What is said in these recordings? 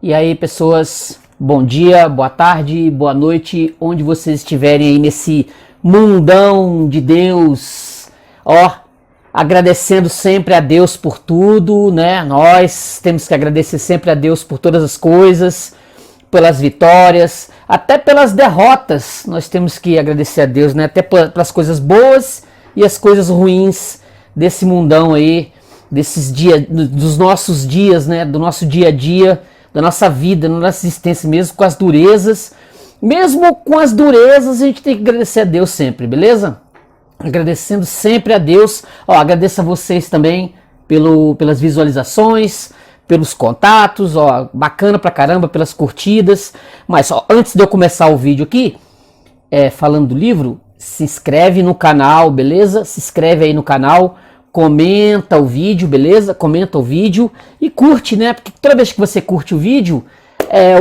E aí, pessoas, bom dia, boa tarde, boa noite, onde vocês estiverem aí nesse mundão de Deus. Ó, agradecendo sempre a Deus por tudo, né? Nós temos que agradecer sempre a Deus por todas as coisas, pelas vitórias, até pelas derrotas. Nós temos que agradecer a Deus, né? Até pelas coisas boas e as coisas ruins desse mundão aí, desses dias, dos nossos dias, né? Do nosso dia a dia, da nossa vida, da nossa existência, mesmo com as durezas. Mesmo com as durezas, a gente tem que agradecer a Deus sempre, beleza? Agradecendo sempre a Deus. Ó, agradeço a vocês também pelas visualizações, pelos contatos, ó, bacana pra caramba, pelas curtidas. Mas ó, antes de eu começar o vídeo aqui, falando do livro, se inscreve no canal, beleza? Se inscreve aí no canal. Comenta o vídeo, beleza? Comenta o vídeo e curte, né? Porque toda vez que você curte o vídeo,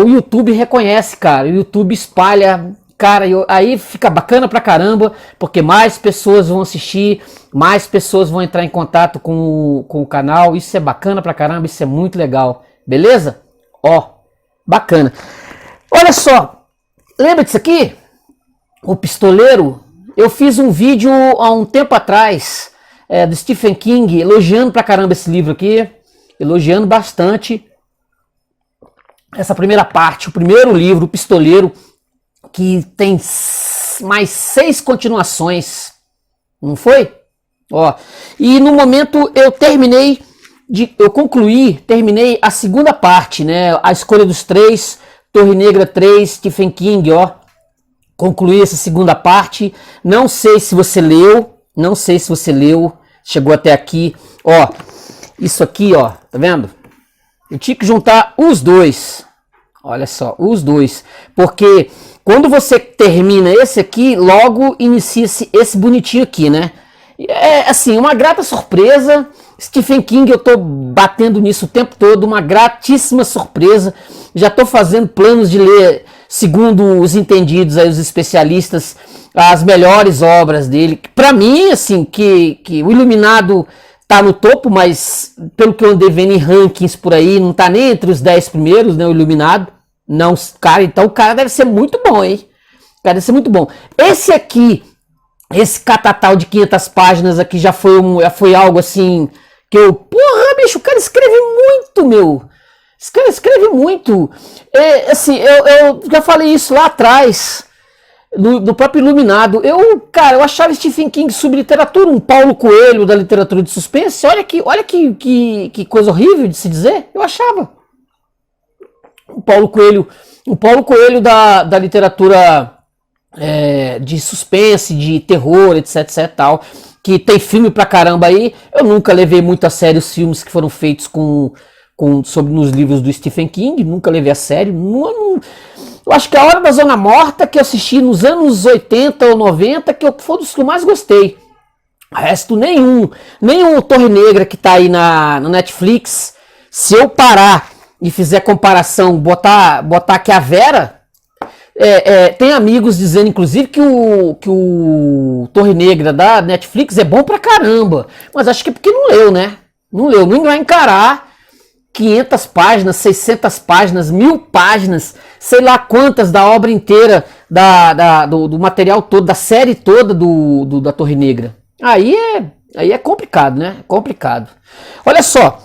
o YouTube reconhece, cara. O YouTube espalha, cara, aí fica bacana pra caramba, porque mais pessoas vão assistir, mais pessoas vão entrar em contato com o canal. Isso é bacana pra caramba, isso é muito legal, beleza? Ó, bacana. Olha só, lembra disso aqui? O Pistoleiro? Eu fiz um vídeo há um tempo atrás, do Stephen King, elogiando pra caramba esse livro aqui, elogiando bastante essa primeira parte, o primeiro livro, O Pistoleiro, que tem mais 6 continuações, não foi? Ó, e no momento eu terminei terminei a segunda parte, né? A Escolha dos Três, Torre Negra 3, Stephen King, ó. Concluí essa segunda parte. Não sei se você leu. Não sei se você leu, chegou até aqui, ó, isso aqui, ó, tá vendo? Eu tinha que juntar os dois, olha só, os dois, porque quando você termina esse aqui, logo inicia-se esse bonitinho aqui, né? É assim, uma grata surpresa. Stephen King, eu tô batendo nisso o tempo todo, uma gratíssima surpresa. Já tô fazendo planos de ler, segundo os entendidos aí, os especialistas, as melhores obras dele. Pra mim, assim, que o Iluminado tá no topo, mas pelo que eu andei vendo em rankings por aí, não tá nem entre os 10 primeiros, né, o Iluminado. Não, cara, então o cara deve ser muito bom, hein? O cara deve ser muito bom. Esse aqui, esse catatal de 500 páginas aqui já foi algo assim que eu... Porra, bicho, o cara escreve muito, meu. Esse cara escreve muito. Assim, eu já falei isso lá atrás, no próprio Iluminado. Cara, eu achava Stephen King subliteratura, um Paulo Coelho da literatura de suspense. Olha que coisa horrível de se dizer. Eu achava. O Paulo Coelho da literatura de suspense, de terror, etc, tal, que tem filme pra caramba aí. Eu nunca levei muito a sério os filmes que foram feitos nos livros do Stephen King, nunca levei a sério. Eu acho que A Hora da Zona Morta, que eu assisti nos anos 80 ou 90, foi dos que eu mais gostei. O resto, nenhum Torre Negra que tá aí no Netflix. Se eu parar e fizer comparação, botar aqui a Vera, tem amigos dizendo, inclusive, que o Torre Negra da Netflix é bom pra caramba. Mas acho que é porque não leu, né? Não leu, não vai encarar 500 páginas, 600 páginas, 1000 páginas, sei lá quantas da obra inteira, do material todo, da série toda da Torre Negra. Aí é complicado, né? É complicado. Olha só,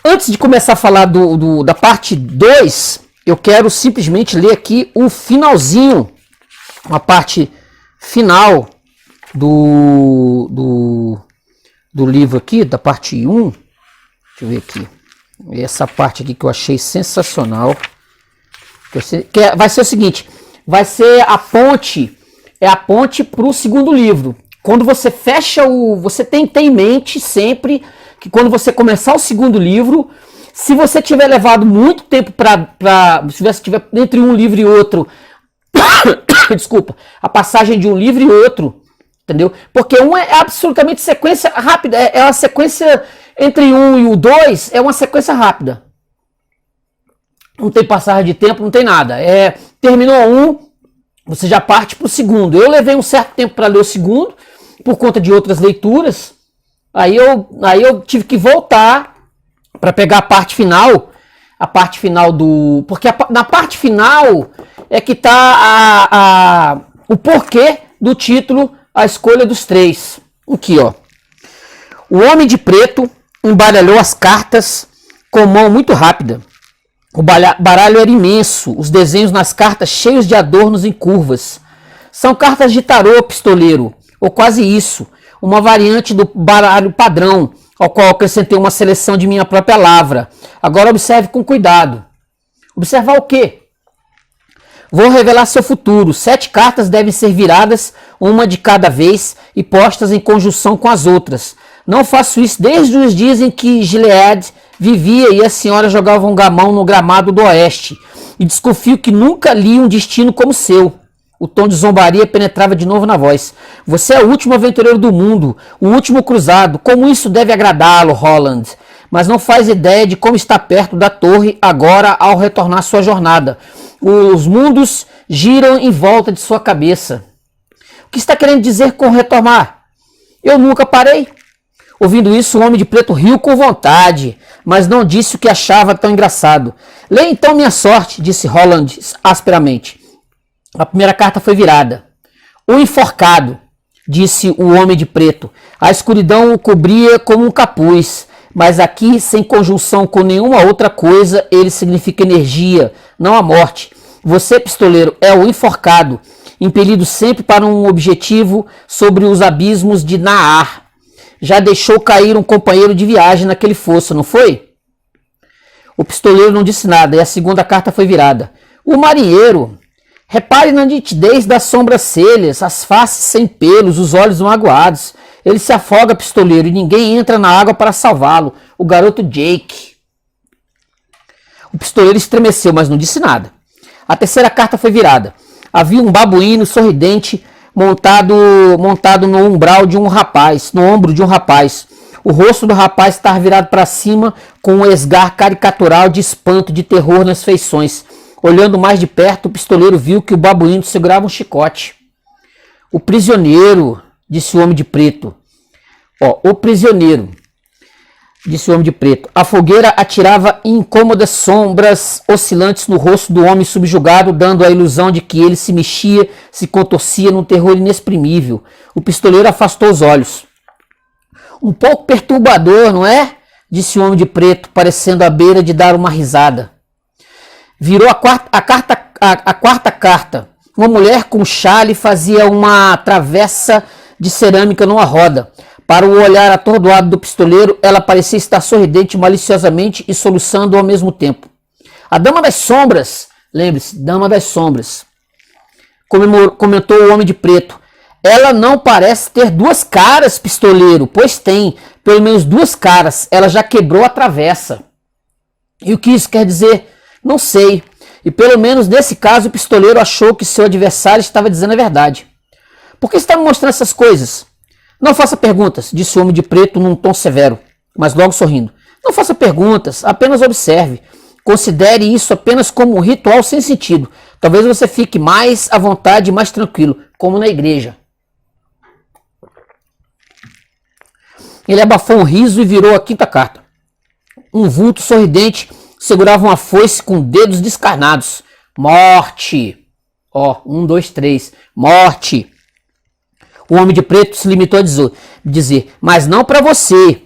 antes de começar a falar da parte 2, eu quero simplesmente ler aqui o finalzinho, a parte final do livro aqui, da parte 1. Deixa eu ver aqui. Essa parte aqui que eu achei sensacional. Vai ser o seguinte, vai ser a ponte para o segundo livro. Quando você fecha você tem que ter em mente sempre que quando você começar o segundo livro, se você tiver levado muito tempo se você tiver entre um livro e outro, desculpa, a passagem de um livro e outro, entendeu? Porque um é absolutamente sequência rápida, é uma sequência entre um e o 2, é uma sequência rápida. Não tem passagem de tempo, não tem nada. Terminou um, você já parte para o segundo. Eu levei um certo tempo para ler o segundo, por conta de outras leituras. Aí eu tive que voltar para pegar a parte final. a parte final do... Porque na parte final é que tá o porquê do título A Escolha dos Três. Aqui, ó. O Homem de Preto embaralhou as cartas com mão muito rápida. O baralho era imenso, os desenhos nas cartas cheios de adornos em curvas. São cartas de tarô, pistoleiro, ou quase isso, uma variante do baralho padrão, ao qual acrescentei uma seleção de minha própria lavra. Agora observe com cuidado. Observar o quê? Vou revelar seu futuro. 7 cartas devem ser viradas, uma de cada vez, e postas em conjunção com as outras. Não faço isso desde os dias em que Gilead vivia e a senhora jogava um gamão no gramado do oeste. E desconfio que nunca li um destino como o seu. O tom de zombaria penetrava de novo na voz. Você é o último aventureiro do mundo, o último cruzado. Como isso deve agradá-lo, Holland? Mas não faz ideia de como está perto da torre agora ao retornar sua jornada. Os mundos giram em volta de sua cabeça. O que está querendo dizer com retornar? Eu nunca parei. Ouvindo isso, o Homem de Preto riu com vontade, mas não disse o que achava tão engraçado. Leia então minha sorte, disse Holland asperamente. A primeira carta foi virada. O enforcado, disse o Homem de Preto. A escuridão o cobria como um capuz, mas aqui, sem conjunção com nenhuma outra coisa, ele significa energia, não a morte. Você, pistoleiro, é o enforcado, impelido sempre para um objetivo sobre os abismos de Naar. Já deixou cair um companheiro de viagem naquele fosso, não foi? O pistoleiro não disse nada e a segunda carta foi virada. O marinheiro. Repare na nitidez das sobrancelhas, as faces sem pelos, os olhos magoados. Ele se afoga, pistoleiro, e ninguém entra na água para salvá-lo. O garoto Jake. O pistoleiro estremeceu, mas não disse nada. A terceira carta foi virada. Havia um babuíno sorridente montado no umbral de um rapaz, no ombro de um rapaz. O rosto do rapaz estava virado para cima, com um esgar caricatural de espanto, de terror nas feições. Olhando mais de perto, o pistoleiro viu que o babuíno segurava um chicote. O prisioneiro, disse o Homem de Preto. O prisioneiro, disse o Homem de Preto. A fogueira atirava incômodas sombras oscilantes no rosto do homem subjugado, dando a ilusão de que ele se mexia, se contorcia num terror inexprimível. O pistoleiro afastou os olhos. Um pouco perturbador, não é? Disse o Homem de Preto, parecendo à beira de dar uma risada. Virou a quarta carta. Uma mulher com chale fazia uma travessa de cerâmica numa roda. Para o olhar atordoado do pistoleiro, ela parecia estar sorridente maliciosamente e soluçando ao mesmo tempo. A Dama das Sombras, lembre-se, Dama das Sombras, comentou o Homem de Preto. Ela não parece ter 2 caras, pistoleiro, pois tem, pelo menos 2 caras. Ela já quebrou a travessa. E o que isso quer dizer? Não sei. E pelo menos nesse caso o pistoleiro achou que seu adversário estava dizendo a verdade. Por que está me mostrando essas coisas? Não faça perguntas, disse o Homem de Preto num tom severo, mas logo sorrindo. Não faça perguntas, apenas observe. Considere isso apenas como um ritual sem sentido. Talvez você fique mais à vontade e mais tranquilo, como na igreja. Ele abafou um riso e virou a quinta carta. Um vulto sorridente segurava uma foice com dedos descarnados. Morte! 1, 2, 3. Morte! O Homem de Preto se limitou a dizer, mas não para você.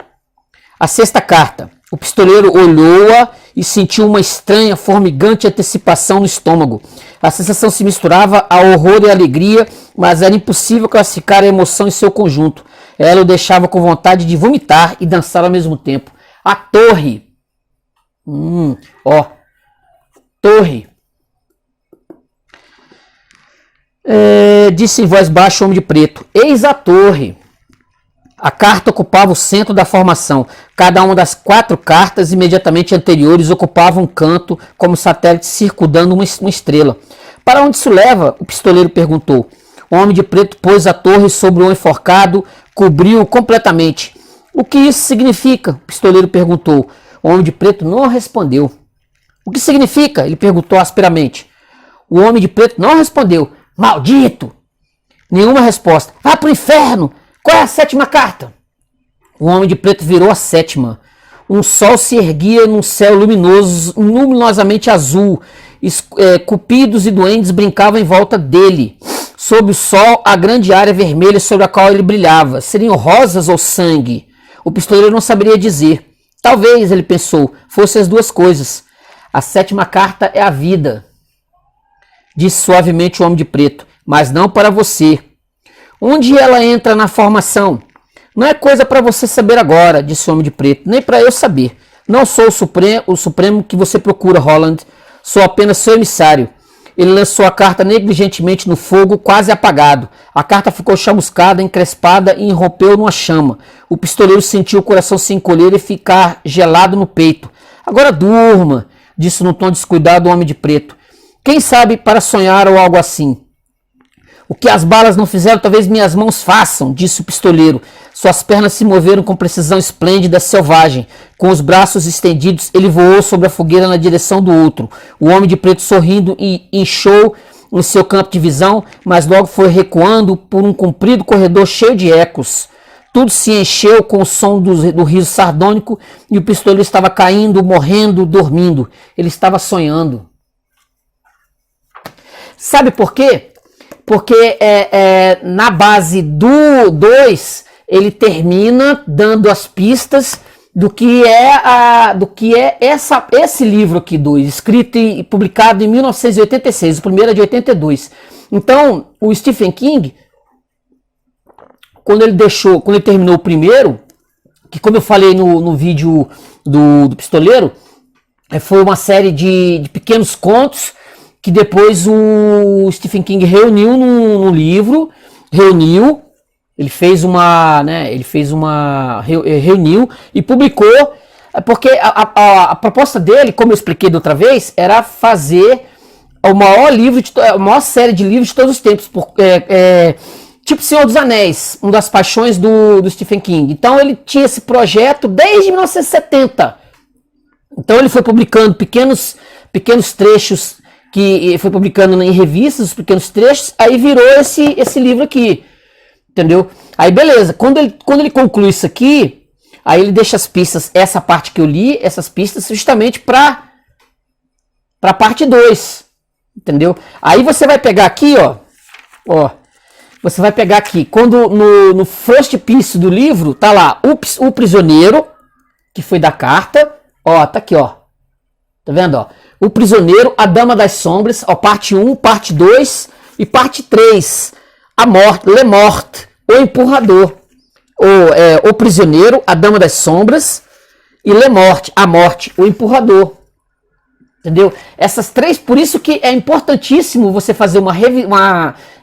A sexta carta. O pistoleiro olhou-a e sentiu uma estranha, formigante antecipação no estômago. A sensação se misturava a horror e alegria, mas era impossível classificar a emoção em seu conjunto. Ela o deixava com vontade de vomitar e dançar ao mesmo tempo. A torre. Torre. Disse em voz baixa o Homem de Preto. Eis a torre. A carta ocupava o centro da formação. Cada uma das 4 cartas imediatamente anteriores ocupava um canto, como satélite circundando uma estrela. Para onde isso leva? O pistoleiro perguntou. O Homem de Preto pôs a torre sobre o enforcado, cobriu-o completamente. O que isso significa? O pistoleiro perguntou. O Homem de Preto não respondeu. O que significa? Ele perguntou asperamente. O Homem de Preto não respondeu. Maldito! Nenhuma resposta. Vá para o inferno! Qual é a 7ª carta? O Homem de Preto virou a 7ª. Um sol se erguia num céu luminoso, luminosamente azul. Cupidos e duendes brincavam em volta dele. Sob o sol, a grande área vermelha sobre a qual ele brilhava. Seriam rosas ou sangue? O pistoleiro não saberia dizer. Talvez, ele pensou, fossem as duas coisas. A 7ª carta é a vida, disse suavemente o homem de preto, mas não para você. Onde ela entra na formação? Não é coisa para você saber agora, disse o homem de preto, nem para eu saber. Não sou o supremo que você procura, Roland. Sou apenas seu emissário. Ele lançou a carta negligentemente no fogo, quase apagado. A carta ficou chamuscada, encrespada e irrompeu numa chama. O pistoleiro sentiu o coração se encolher e ficar gelado no peito. Agora durma, disse no tom descuidado o homem de preto. Quem sabe para sonhar ou algo assim. O que as balas não fizeram, talvez minhas mãos façam, disse o pistoleiro. Suas pernas se moveram com precisão esplêndida, selvagem. Com os braços estendidos, ele voou sobre a fogueira na direção do outro. O homem de preto sorrindo e inchou em seu campo de visão, mas logo foi recuando por um comprido corredor cheio de ecos. Tudo se encheu com o som do riso sardônico e o pistoleiro estava caindo, morrendo, dormindo. Ele estava sonhando. Sabe por quê? Porque na base do 2 ele termina dando as pistas do que é esse livro aqui, escrito e publicado em 1986, o primeiro é de 82. Então, o Stephen King, quando ele terminou o primeiro, que como eu falei no vídeo do Pistoleiro, foi uma série de pequenos contos que depois o Stephen King reuniu num livro, reuniu e publicou, porque a proposta dele, como eu expliquei da outra vez, era fazer a maior série de livros de todos os tempos, tipo Senhor dos Anéis, uma das paixões do Stephen King. Então ele tinha esse projeto desde 1970. Então ele foi publicando pequenos trechos, que foi publicando em revistas, os pequenos trechos, aí virou esse livro aqui, entendeu? Aí beleza, quando ele conclui isso aqui, aí ele deixa as pistas, essa parte que eu li, essas pistas justamente para parte 2, entendeu? Aí você vai pegar aqui, ó, você vai pegar aqui, quando no first piece do livro, tá lá, o prisioneiro, que foi da carta, ó, tá aqui, ó, tá vendo, ó? O Prisioneiro, a Dama das Sombras, ó, parte 1, parte 2 e parte 3. A Morte, Le Morte, o Empurrador. O Prisioneiro, a Dama das Sombras e Le Morte, a Morte, o Empurrador. Entendeu? Essas três, por isso que é importantíssimo você fazer uma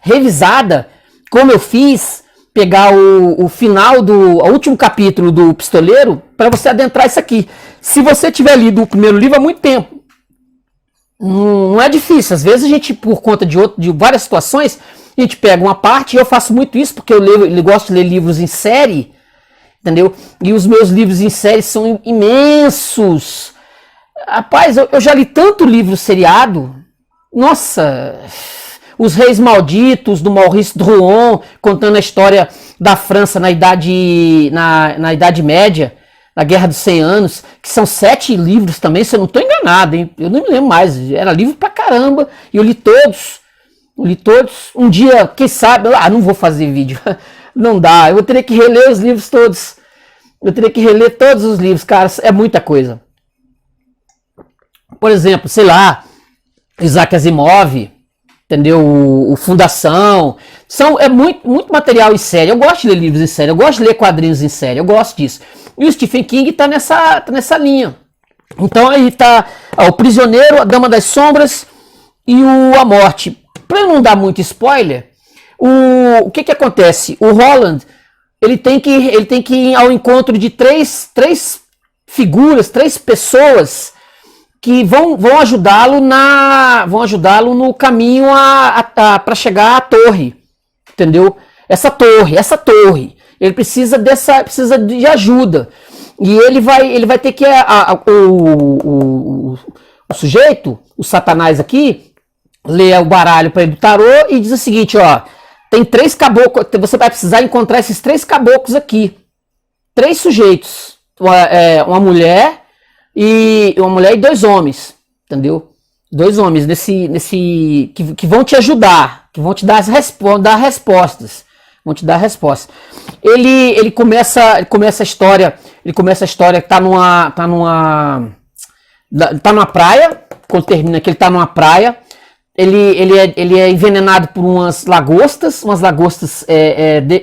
revisada, como eu fiz, pegar o final o último capítulo do Pistoleiro, para você adentrar isso aqui. Se você tiver lido o primeiro livro há muito tempo, não é difícil. Às vezes a gente, por conta de várias situações, a gente pega uma parte, e eu faço muito isso, porque eu gosto de ler livros em série, entendeu? E os meus livros em série são imensos. Rapaz, eu já li tanto livro seriado. Nossa, Os Reis Malditos, do Maurice Druon, contando a história da França na Idade Média, na Guerra dos 100 Anos, que são 7 livros também, se eu não estou enganado, hein? Eu não me lembro mais, era livro pra caramba, e eu li todos, um dia, quem sabe, não vou fazer vídeo, não dá, eu vou ter que reler os livros todos, eu teria que reler todos os livros, cara, é muita coisa. Por exemplo, sei lá, Isaac Asimov, entendeu? O Fundação, é muito material em série. Eu gosto de ler livros em série, eu gosto de ler quadrinhos em série, eu gosto disso. E o Stephen King tá nessa linha. Então aí tá o Prisioneiro, a Dama das Sombras e A Morte. Para não dar muito spoiler, o que acontece? O Roland, ele tem que ir ao encontro de três figuras, 3 pessoas que vão ajudá-lo no caminho para chegar à torre, entendeu? Essa torre, ele precisa de ajuda, e ele vai ter que o sujeito, o Satanás aqui, lê o baralho para ele do tarô e diz o seguinte, ó, tem 3 caboclos, você vai precisar encontrar esses 3 caboclos aqui, 3 sujeitos, uma mulher e dois homens, entendeu? Dois homens que vão te ajudar, que vão te dar respostas, vão te dar respostas. Ele começa a história que tá numa praia. Quando termina que ele tá numa praia, ele é envenenado por umas lagostas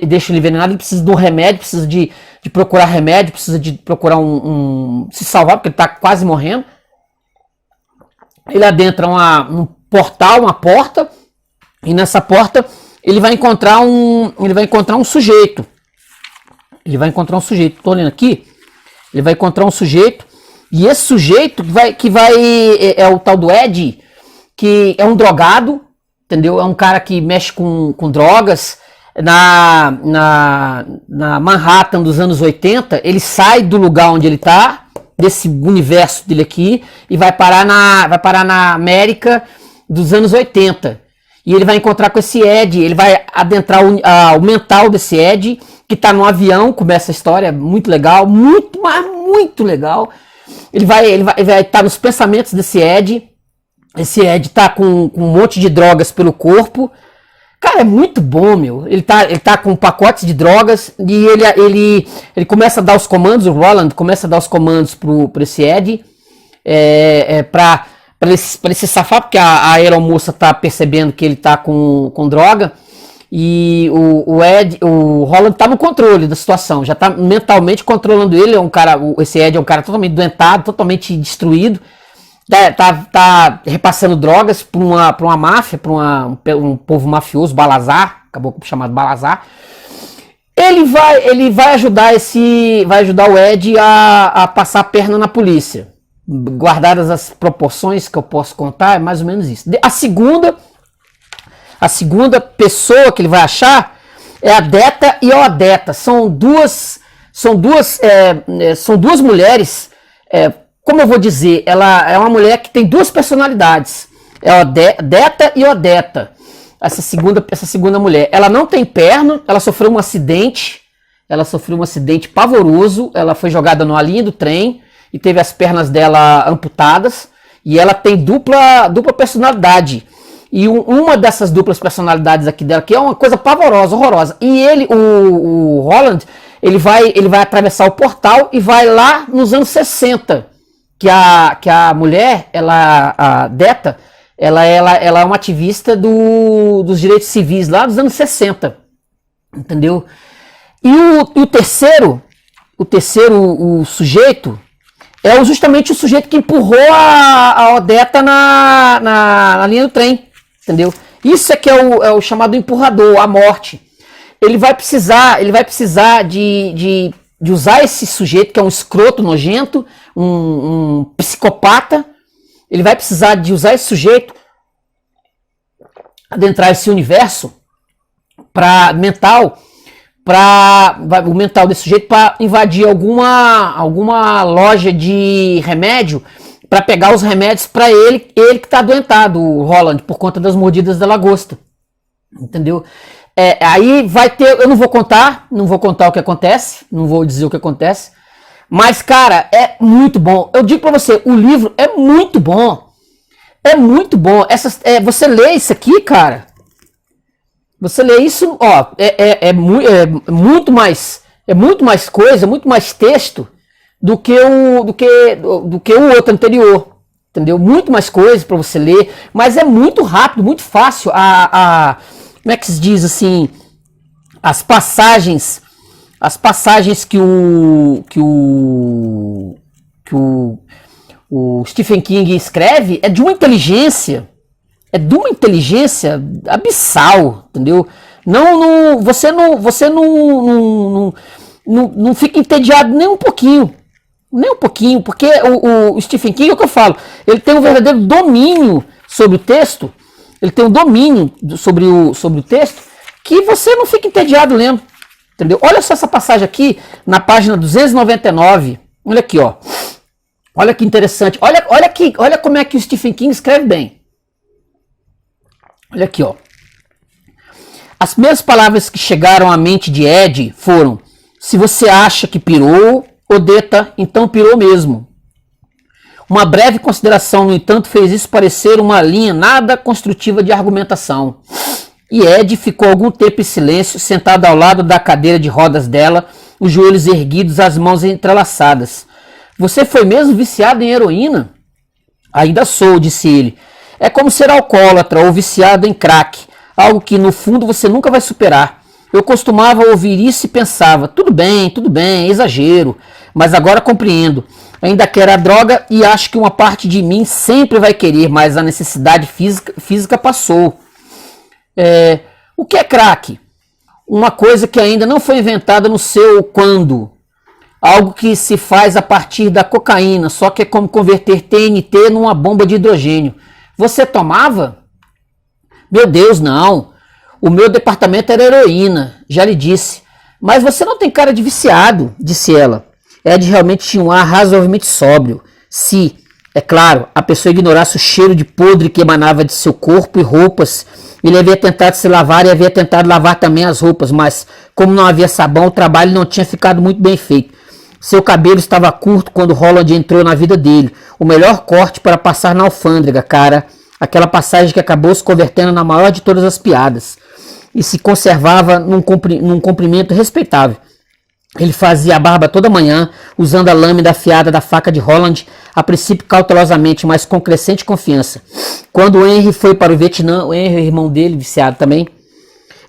deixam ele envenenado. Ele precisa de um remédio, precisa de procurar remédio, precisa de procurar se salvar, porque ele tá quase morrendo. Ele adentra um portal, uma porta, e nessa porta ele vai encontrar um sujeito. Tô olhando aqui. Ele vai encontrar um sujeito, e esse sujeito é o tal do Ed, que é um drogado, entendeu? É um cara que mexe com drogas. Na Manhattan dos anos 80, ele sai do lugar onde ele tá, desse universo dele aqui, e vai parar na América dos anos 80. E ele vai encontrar com esse Ed, ele vai adentrar o mental desse Ed, que tá num avião. Começa a história, muito legal, muito legal. Ele vai estar nos pensamentos desse Ed. Esse Ed tá com um monte de drogas pelo corpo. Cara, é muito bom, meu. Ele tá com pacotes de drogas e ele começa a dar os comandos, o Roland começa a dar os comandos pro esse Ed, pra ele se safar, porque a aeromoça tá percebendo que ele tá com droga, e o Roland tá no controle da situação, já tá mentalmente controlando ele. Esse Ed é um cara totalmente doentado, totalmente destruído. Tá repassando drogas para uma máfia, para um povo mafioso, Balazar, acabou chamado Balazar. Ele vai ajudar o Ed a passar a perna na polícia. Guardadas as proporções que eu posso contar, é mais ou menos isso. A segunda pessoa que ele vai achar é a Deta e a Odetta. São duas mulheres. Como eu vou dizer, ela é uma mulher que tem duas personalidades. É a Deta e a Odetta. Essa segunda mulher. Ela não tem perna, ela sofreu um acidente. Pavoroso. Ela foi jogada numa linha do trem e teve as pernas dela amputadas. E ela tem dupla personalidade. E uma dessas duplas personalidades aqui dela, que é uma coisa pavorosa, horrorosa. E o Roland, ele vai atravessar o portal e vai lá nos anos 60. Que a mulher, a Deta, ela é uma ativista dos direitos civis lá dos anos 60, entendeu? E o terceiro sujeito é justamente o sujeito que empurrou a Odetta na linha do trem, entendeu? Isso é que é o chamado empurrador, a morte. Ele vai precisar de usar esse sujeito, que é um escroto nojento, um psicopata. Ele vai precisar de usar esse sujeito, adentrar esse universo mental desse sujeito, para invadir alguma loja de remédio, para pegar os remédios para ele que está adoentado, o Roland, por conta das mordidas da lagosta, entendeu? Aí vai ter, eu não vou contar o que acontece, não vou dizer o que acontece, mas, cara, é muito bom. Eu digo pra você, o livro é muito bom. Você lê isso aqui, cara, você lê isso, ó, muito mais coisa, muito mais texto do que o outro anterior, entendeu? Muito mais coisa para você ler, mas é muito rápido, muito fácil. Como é que se diz assim? As passagens que o Stephen King escreve é de uma inteligência abissal, entendeu? Você não fica entediado nem um pouquinho, porque o Stephen King, é o que eu falo, ele tem um verdadeiro domínio sobre o texto. Ele tem um domínio sobre o texto que você não fica entediado lendo, entendeu? Olha só essa passagem aqui na página 299. Olha aqui, ó. Olha que interessante. Olha como é que o Stephen King escreve bem. Olha aqui, ó. As primeiras palavras que chegaram à mente de Ed foram: se você acha que pirou, Odetta então pirou mesmo. Uma breve consideração, no entanto, fez isso parecer uma linha nada construtiva de argumentação. E Ed ficou algum tempo em silêncio, sentado ao lado da cadeira de rodas dela, os joelhos erguidos, as mãos entrelaçadas. Você foi mesmo viciado em heroína? Ainda sou, disse ele. É como ser alcoólatra ou viciado em crack, algo que no fundo você nunca vai superar. Eu costumava ouvir isso e pensava, tudo bem, é exagero, mas agora compreendo. Ainda quero a droga e acho que uma parte de mim sempre vai querer, mas a necessidade física passou. O que é crack? Uma coisa que ainda não foi inventada no seu quando. Algo que se faz a partir da cocaína, só que é como converter TNT numa bomba de hidrogênio. Você tomava? Meu Deus, não. O meu departamento era heroína, já lhe disse. Mas você não tem cara de viciado, disse ela. Ed realmente tinha um ar razoavelmente sóbrio. Se, é claro, a pessoa ignorasse o cheiro de podre que emanava de seu corpo e roupas, ele havia tentado se lavar e havia tentado lavar também as roupas, mas como não havia sabão, o trabalho não tinha ficado muito bem feito. Seu cabelo estava curto quando Holland entrou na vida dele. O melhor corte para passar na alfândega, cara. Aquela passagem que acabou se convertendo na maior de todas as piadas. E se conservava num comprimento respeitável. Ele fazia a barba toda manhã, usando a lâmina afiada da faca de Holland, a princípio cautelosamente, mas com crescente confiança. Quando o Henry foi para o Vietnã, o Henry, irmão dele, viciado também,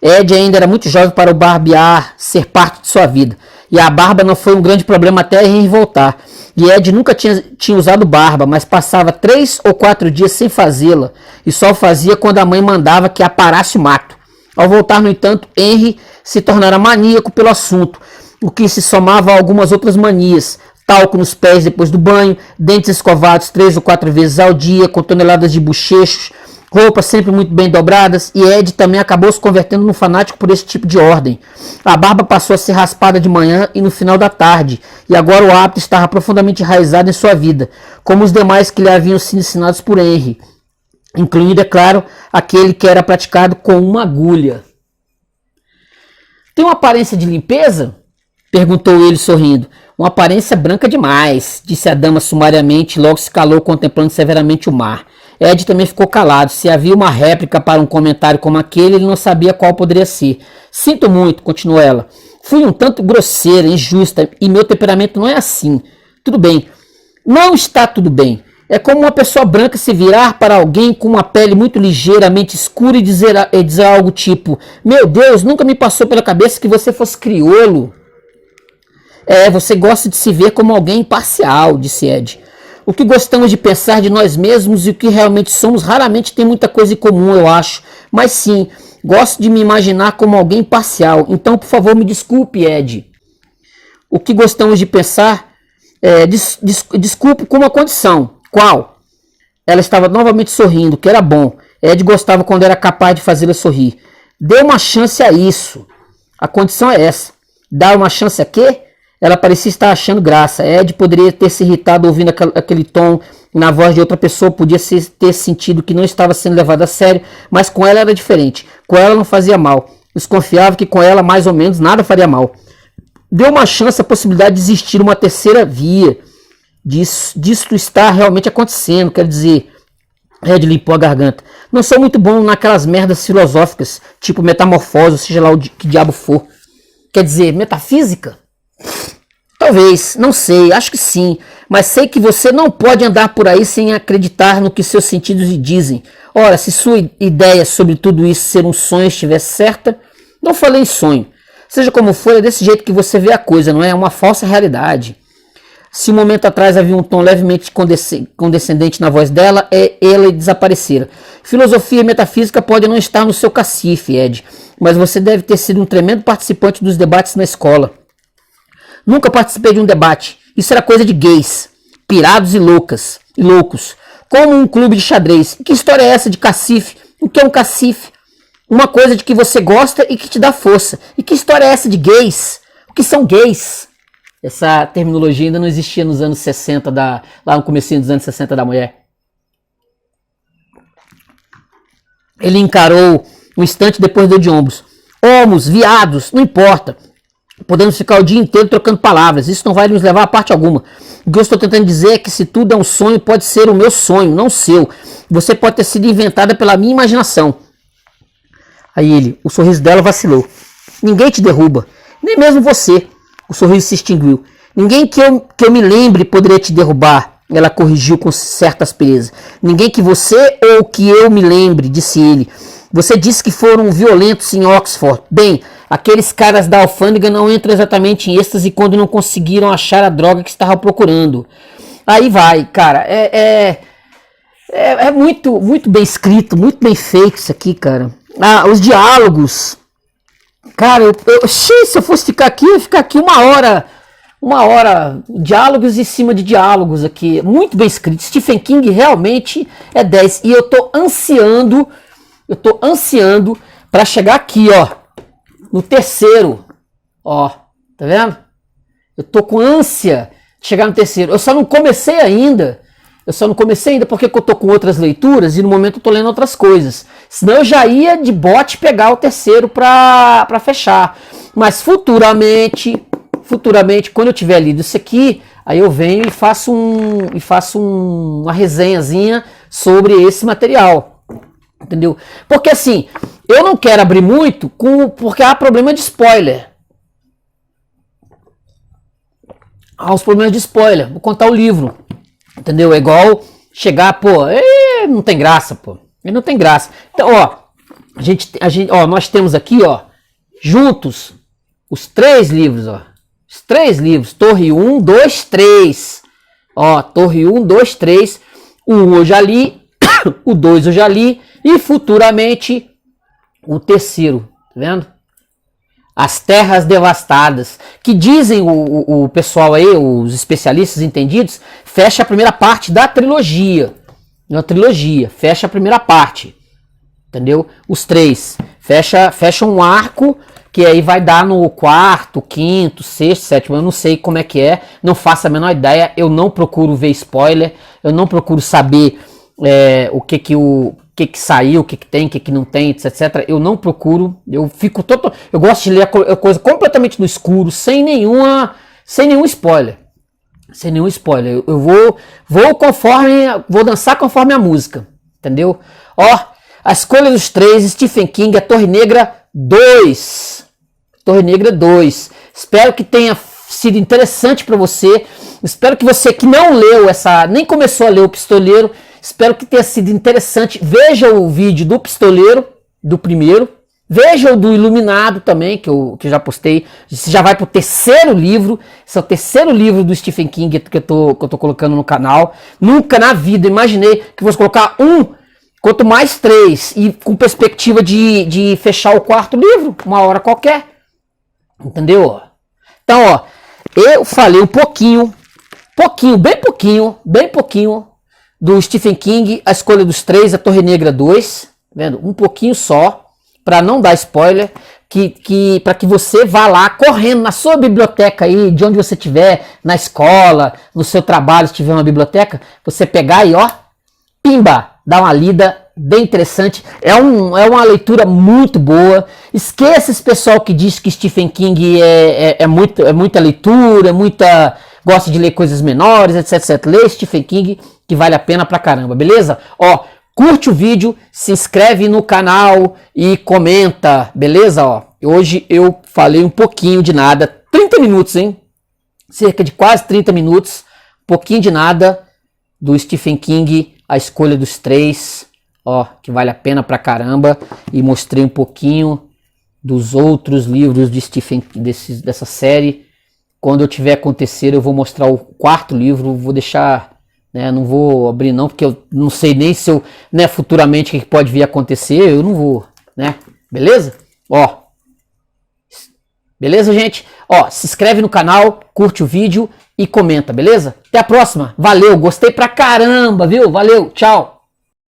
Ed ainda era muito jovem para o barbear ser parte de sua vida. E a barba não foi um grande problema até Henry voltar. E Ed nunca tinha usado barba, mas passava 3 ou 4 dias sem fazê-la, e só o fazia quando a mãe mandava que aparasse o mato. Ao voltar, no entanto, Henry se tornara maníaco pelo assunto, o que se somava a algumas outras manias: talco nos pés depois do banho, dentes escovados 3 ou 4 vezes ao dia, com toneladas de bochechos, roupas sempre muito bem dobradas, e Ed também acabou se convertendo num fanático por esse tipo de ordem. A barba passou a ser raspada de manhã e no final da tarde, e agora o hábito estava profundamente enraizado em sua vida, como os demais que lhe haviam sido ensinados por Henry, incluindo, é claro, aquele que era praticado com uma agulha. Tem uma aparência de limpeza? Perguntou ele sorrindo. Uma aparência branca demais, disse a dama sumariamente e logo se calou contemplando severamente o mar. Ed também ficou calado. Se havia uma réplica para um comentário como aquele, ele não sabia qual poderia ser. Sinto muito, continuou ela. Fui um tanto grosseira, injusta, e meu temperamento não é assim. Tudo bem. Não está tudo bem. É como uma pessoa branca se virar para alguém com uma pele muito ligeiramente escura e dizer algo tipo: meu Deus, nunca me passou pela cabeça que você fosse crioulo. Você gosta de se ver como alguém imparcial, disse Ed. O que gostamos de pensar de nós mesmos e o que realmente somos raramente tem muita coisa em comum, eu acho. Mas sim, gosto de me imaginar como alguém imparcial. Então, por favor, me desculpe, Ed. O que gostamos de pensar, desculpe com uma condição. Qual? Ela estava novamente sorrindo, que era bom. Ed gostava quando era capaz de fazê-la sorrir. Dê uma chance a isso. A condição é essa. Dar uma chance a quê? Ela parecia estar achando graça. Ed poderia ter se irritado ouvindo aquele tom na voz de outra pessoa, podia ter sentido que não estava sendo levado a sério, mas com ela era diferente. Com ela não fazia mal. Desconfiava que com ela, mais ou menos, nada faria mal. Deu uma chance, a possibilidade de existir uma terceira via. Disto está realmente acontecendo, quer dizer... Ed limpou a garganta. Não sou muito bom naquelas merdas filosóficas, tipo metamorfose, seja lá o que diabo for. Quer dizer, metafísica? Talvez, não sei, acho que sim, mas sei que você não pode andar por aí sem acreditar no que seus sentidos lhe dizem. Ora, se sua ideia sobre tudo isso ser um sonho estivesse certa, não falei em sonho. Seja como for, é desse jeito que você vê a coisa, não é? É uma falsa realidade. Se um momento atrás havia um tom levemente condescendente na voz dela, ela desaparecera. Filosofia e metafísica podem não estar no seu cacife, Ed, mas você deve ter sido um tremendo participante dos debates na escola. Nunca participei de um debate. Isso era coisa de gays, pirados e loucos. Como um clube de xadrez. Que história é essa de cacife? O que é um cacife? Uma coisa de que você gosta e que te dá força. E que história é essa de gays? O que são gays? Essa terminologia ainda não existia nos anos 60, lá no comecinho dos anos 60 da mulher. Ele encarou um instante, depois deu de ombros. Homos, viados, não importa. podemos ficar o dia inteiro trocando palavras. Isso não vai nos levar a parte alguma. O que eu estou tentando dizer é que se tudo é um sonho, pode ser o meu sonho, não o seu. Você pode ter sido inventada pela minha imaginação. Aí ele, o sorriso dela vacilou. Ninguém te derruba, nem mesmo você. O sorriso se extinguiu. Ninguém que eu me lembre poderia te derrubar. Ela corrigiu com certa aspereza. Ninguém que você ou que eu me lembre, disse ele. Você disse que foram violentos em Oxford. Bem, aqueles caras da alfândega não entram exatamente em êxtase quando não conseguiram achar a droga que estavam procurando. Aí vai, cara. É muito, muito bem escrito, muito bem feito isso aqui, cara. Os diálogos. Cara, se eu fosse ficar aqui, eu ia ficar aqui uma hora, diálogos em cima de diálogos aqui, muito bem escrito. Stephen King realmente é 10. E eu tô ansiando para chegar aqui, ó, no terceiro, ó, tá vendo? Eu tô com ânsia de chegar no terceiro. Eu só não comecei ainda porque eu tô com outras leituras e no momento eu tô lendo outras coisas. Senão eu já ia de bote pegar o terceiro pra fechar. Mas futuramente, quando eu tiver lido isso aqui, aí eu venho e faço uma resenhazinha sobre esse material. Entendeu? Porque assim, eu não quero abrir muito porque há problema de spoiler. Há os problemas de spoiler. Vou contar o livro. Entendeu? É igual chegar, pô, não tem graça, pô. Não tem graça. Então, ó, nós temos aqui, ó, juntos, os 3 livros, ó. Os 3 livros. Torre 1, 2, 3. Ó, Torre 1, 2, 3. O 1 eu já li, o 2 eu já li, e futuramente o terceiro, tá vendo? As Terras Devastadas, que dizem o pessoal aí, os especialistas entendidos, fecha a primeira parte da trilogia. Uma trilogia, fecha a primeira parte, entendeu? Os 3, fecha um arco, que aí vai dar no 4º, 5º, 6º, 7º, eu não sei como é que é, não faço a menor ideia, eu não procuro ver spoiler, eu não procuro saber o que saiu, o que tem, o que não tem, etc. Eu não procuro, eu gosto de ler a coisa completamente no escuro, sem nenhum spoiler. Sem nenhum spoiler. Eu vou dançar conforme a música, entendeu? Ó, a escolha dos 3, Stephen King, a Torre Negra 2. Torre Negra 2. Espero que tenha sido interessante para você. Espero que você que não leu nem começou a ler o Pistoleiro, espero que tenha sido interessante. Veja o vídeo do Pistoleiro, do primeiro. Veja o do Iluminado também, que eu já postei. Você já vai pro terceiro livro. Esse é o terceiro livro do Stephen King que eu tô colocando no canal. Nunca na vida imaginei que fosse colocar quanto mais 3. E com perspectiva de fechar o 4º livro, uma hora qualquer. Entendeu? Então, ó, eu falei um pouquinho, bem pouquinho do Stephen King, A Escolha dos 3, A Torre Negra 2, vendo? Um pouquinho só, para não dar spoiler, para que você vá lá correndo na sua biblioteca aí, de onde você estiver, na escola, no seu trabalho, se tiver uma biblioteca, você pegar e ó, pimba, dá uma lida bem interessante. É uma leitura muito boa. Esqueça esse pessoal que diz que Stephen King é muita leitura, gosta de ler coisas menores, etc. Lê Stephen King, que vale a pena pra caramba, beleza? Ó, curte o vídeo, se inscreve no canal e comenta, beleza? Ó, hoje eu falei um pouquinho de nada, 30 minutos, hein? Cerca de quase 30 minutos, pouquinho de nada do Stephen King, A Escolha dos 3, ó, que vale a pena pra caramba, e mostrei um pouquinho dos outros livros de Stephen dessa série. Quando eu tiver acontecer, eu vou mostrar o 4º livro, vou deixar, né, não vou abrir não, porque eu não sei nem se eu, né, futuramente o que pode vir a acontecer, eu não vou, né, beleza? Ó, beleza, gente? Ó, se inscreve no canal, curte o vídeo e comenta, beleza? Até a próxima, valeu, gostei pra caramba, viu? Valeu, tchau!